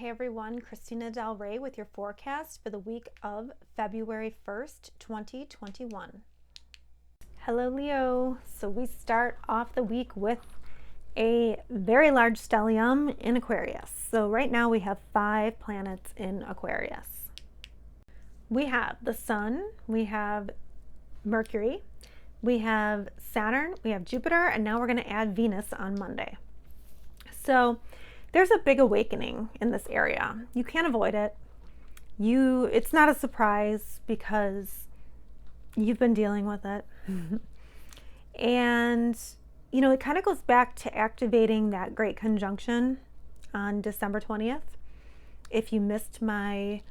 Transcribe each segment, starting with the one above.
Hey everyone, Christina Del Rey with your forecast for the week of February 1st, 2021. Hello Leo. So we start off the week with a very large stellium in Aquarius. So right now we have 5 planets in Aquarius. We have the Sun, we have Mercury, we have Saturn, we have Jupiter, and now we're going to add Venus on Monday. So there's a big awakening in this area. You can't avoid it. It's not a surprise because you've been dealing with it. And, it kind of goes back to activating that great conjunction on December 20th. If you missed my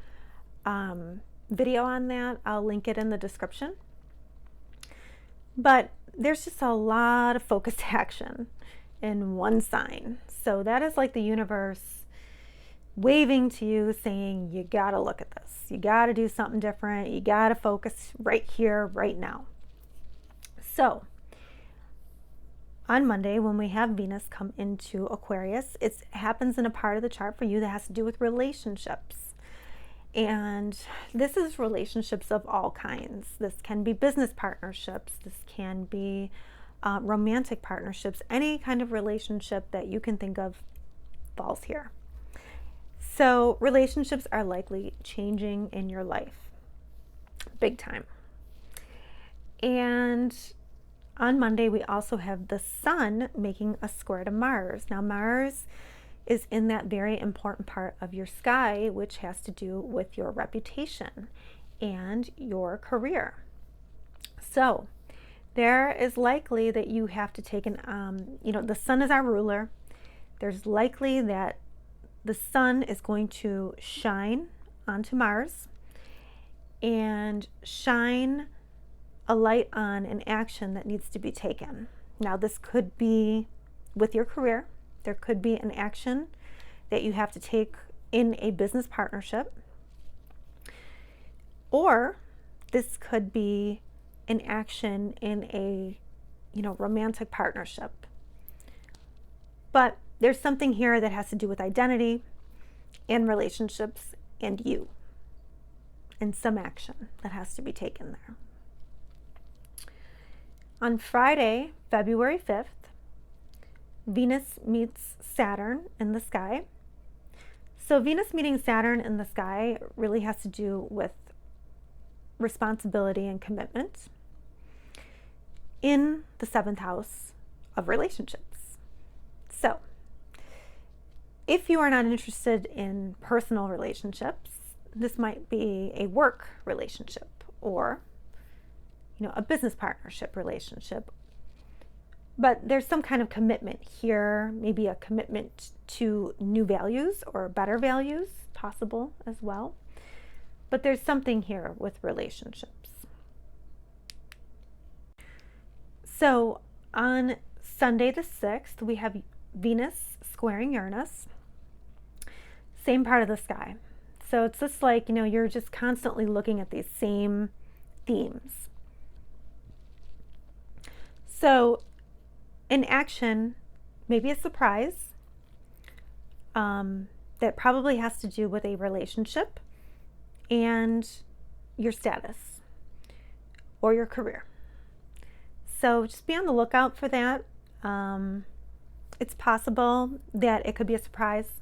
video on that, I'll link it in the description. But there's just a lot of focused action in one sign. So that is like the universe waving to you saying, you got to look at this. You got to do something different. You got to focus right here, right now. So on Monday, when we have Venus come into Aquarius, it happens in a part of the chart for you that has to do with relationships. And this is relationships of all kinds. This can be business partnerships. This can be romantic partnerships. Any kind of relationship that you can think of falls here. So relationships are likely changing in your life big time. And on Monday, we also have the Sun making a square to Mars. Now, Mars is in that very important part of your sky, which has to do with your reputation and your career. So there is likely that you have to take the Sun is our ruler. There's likely that the Sun is going to shine onto Mars and shine a light on an action that needs to be taken. Now, this could be with your career. There could be an action that you have to take in a business partnership, or this could be an action in a romantic partnership. But there's something here that has to do with identity and relationships and you, and some action that has to be taken there. On Friday, February 5th, Venus meets Saturn in the sky. So Venus meeting Saturn in the sky really has to do with responsibility and commitment in the 7th house of relationships. So if you are not interested in personal relationships, this might be a work relationship or a business partnership relationship. But there's some kind of commitment here, maybe a commitment to new values or better values possible as well. But there's something here with relationships. So on Sunday the 6th, we have Venus squaring Uranus, same part of the sky. So it's just like, you're just constantly looking at these same themes. So an action, maybe a surprise, that probably has to do with a relationship and your status or your career. So just be on the lookout for that. It's possible that it could be a surprise.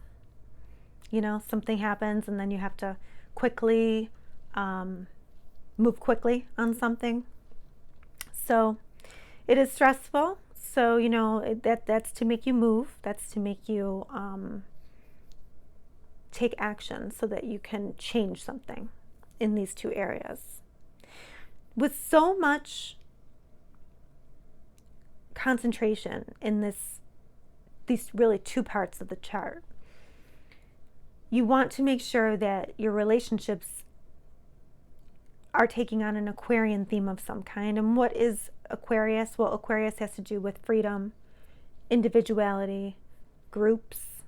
Something happens and then you have to quickly move quickly on something. So it is stressful. So, that's to make you move. That's to make you take action so that you can change something in these two areas. With so much concentration in these really two parts of the chart, you want to make sure that your relationships are taking on an Aquarian theme of some kind. And what is Aquarius? Well, Aquarius has to do with freedom, individuality, groups,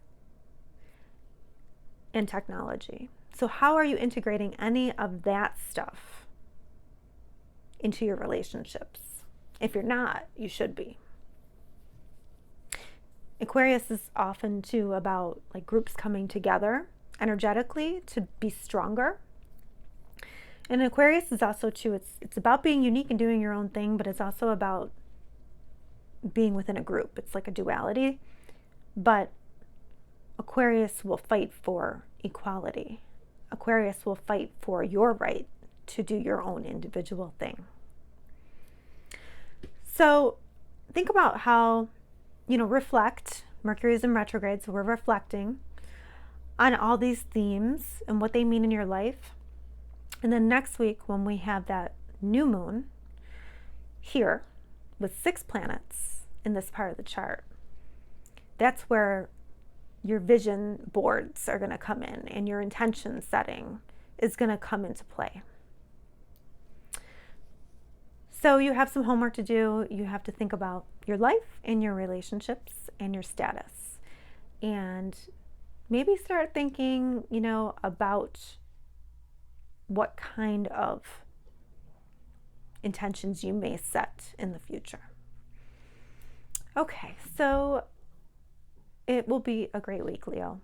and technology. So how are you integrating any of that stuff into your relationships? If you're not, you should be. Aquarius is often too about like groups coming together energetically to be stronger. And Aquarius is also too, it's about being unique and doing your own thing, but it's also about being within a group. It's like a duality. But Aquarius will fight for equality. Aquarius will fight for your right to do your own individual thing. So think about how, reflect. Mercury is in retrograde, so we're reflecting on all these themes and what they mean in your life. And then next week, when we have that new moon here with 6 planets in this part of the chart, that's where your vision boards are going to come in and your intention setting is going to come into play. So you have some homework to do. You have to think about your life and your relationships and your status. And maybe start thinking, about what kind of intentions you may set in the future. Okay, so it will be a great week, Leo.